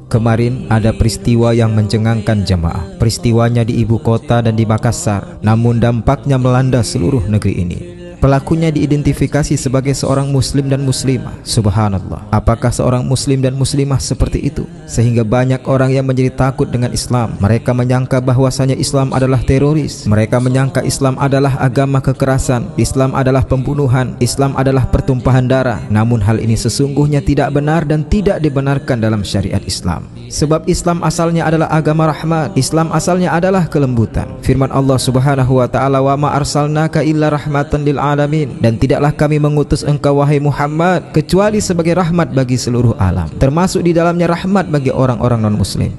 Kemarin ada peristiwa yang mencengangkan jamaah. Peristiwanya di ibu kota dan di Makassar, namun dampaknya melanda seluruh negeri ini. Pelakunya diidentifikasi sebagai seorang muslim dan muslimah. Subhanallah, apakah seorang muslim dan muslimah seperti itu? Sehingga banyak orang yang menjadi takut dengan Islam. Mereka menyangka bahwasanya Islam adalah teroris. Mereka menyangka Islam adalah agama kekerasan, Islam adalah pembunuhan, Islam adalah pertumpahan darah. Namun hal ini sesungguhnya tidak benar dan tidak dibenarkan dalam syariat Islam. Sebab Islam asalnya adalah agama rahmat, Islam asalnya adalah kelembutan. Firman Allah Subhanahu wa taala, "Wa ma arsalnaka illa rahmatan lil alamin." Dan tidaklah kami mengutus engkau wahai Muhammad kecuali sebagai rahmat bagi seluruh alam, termasuk di dalamnya rahmat bagi orang-orang non-muslim.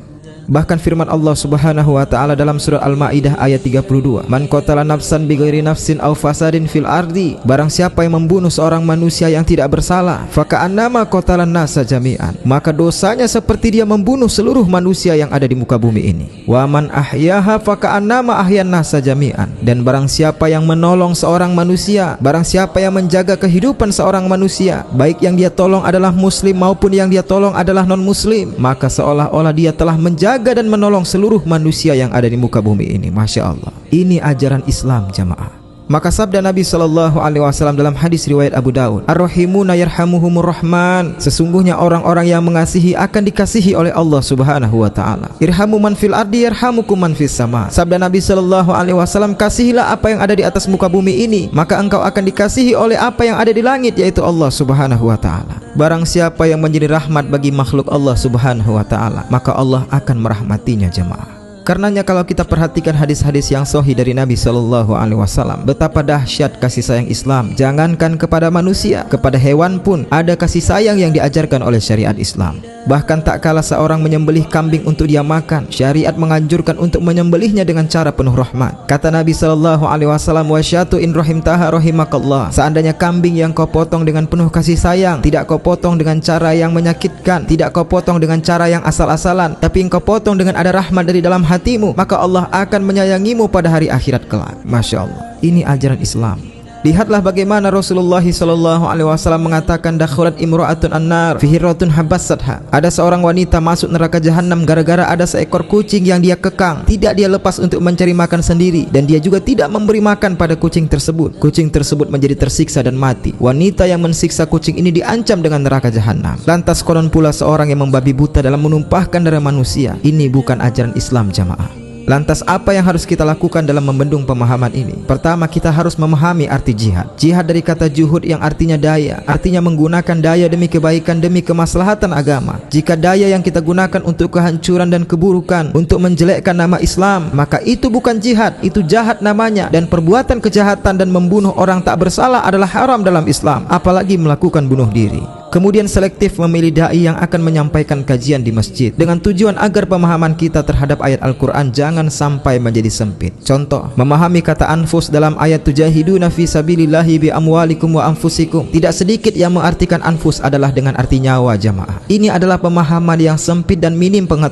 Bahkan firman Allah Subhanahu wa taala dalam surah Al-Maidah ayat 32, "Man qatala nafsan bighairi nafsin aw fasadin fil ardi." Barang siapa yang membunuh seorang manusia yang tidak bersalah, faka'annama qatalan nasa jami'an, maka dosanya seperti dia membunuh seluruh manusia yang ada di muka bumi ini. Wa man ahyaha faka'annama ahyan nasa jami'an. Dan barang siapa yang menolong seorang manusia, barang siapa yang menjaga kehidupan seorang manusia, baik yang dia tolong adalah muslim maupun yang dia tolong adalah non-muslim, maka seolah-olah dia telah menjaga dan menolong seluruh manusia yang ada di muka bumi ini. Masya Allah, ini ajaran Islam jamaah. Maka sabda Nabi SAW dalam hadis riwayat Abu Daud, "Ar-rahimuna yarhamuhumur rahman." Sesungguhnya orang-orang yang mengasihi akan dikasihi oleh Allah Subhanahu wa taala. "Irhamu man fil ardi yarhamukum man fis sama." Sabda Nabi SAW, kasihilah apa yang ada di atas muka bumi ini, maka engkau akan dikasihi oleh apa yang ada di langit, yaitu Allah Subhanahu wa taala. Barang siapa yang menjadi rahmat bagi makhluk Allah Subhanahu wa taala, maka Allah akan merahmatinya jemaah. Karenanya kalau kita perhatikan hadis-hadis yang sahih dari Nabi SAW, betapa dahsyat kasih sayang Islam. Jangankan kepada manusia, kepada hewan pun ada kasih sayang yang diajarkan oleh syariat Islam. Bahkan tak kalah seorang menyembelih kambing untuk dia makan, syariat menganjurkan untuk menyembelihnya dengan cara penuh rahmat. Kata Nabi SAW, "Wa syatu in rahimtaha rahimakallah." Seandainya kambing yang kau potong dengan penuh kasih sayang, tidak kau potong dengan cara yang menyakitkan, tidak kau potong dengan cara yang asal-asalan, tapi engkau potong dengan ada rahmat dari dalam hatimu, maka Allah akan menyayangimu pada hari akhirat kelak. Masya Allah, ini ajaran Islam. Lihatlah bagaimana Rasulullah SAW mengatakan, "Dakhulat imra'atun an-nar fi hirratun habassatha." Ada seorang wanita masuk neraka jahanam gara-gara ada seekor kucing yang dia kekang. Tidak dia lepas untuk mencari makan sendiri, dan dia juga tidak memberi makan pada kucing tersebut. Kucing tersebut menjadi tersiksa dan mati. Wanita yang mensiksa kucing ini diancam dengan neraka jahanam. Lantas konon pula seorang yang membabi buta dalam menumpahkan darah manusia. Ini bukan ajaran Islam jamaah. Lantas apa yang harus kita lakukan dalam membendung pemahaman ini? Pertama, kita harus memahami arti jihad. Jihad dari kata juhud yang artinya daya, artinya menggunakan daya demi kebaikan, demi kemaslahatan agama. Jika daya yang kita gunakan untuk kehancuran dan keburukan, untuk menjelekkan nama Islam, maka itu bukan jihad, itu jahat namanya. Dan perbuatan kejahatan dan membunuh orang tak bersalah adalah haram dalam Islam, apalagi melakukan bunuh diri. Kemudian selektif memilih dai yang akan menyampaikan kajian di masjid, dengan tujuan agar pemahaman kita terhadap ayat Al-Quran jangan sampai menjadi sempit. Contoh, memahami kata anfus dalam ayat tujahiduna fi sabilillahi bi amwalikum wa anfusikum. Tidak sedikit yang mengartikan anfus adalah dengan arti nyawa jamaah. Ini adalah pemahaman yang sempit dan minim pengetahuan.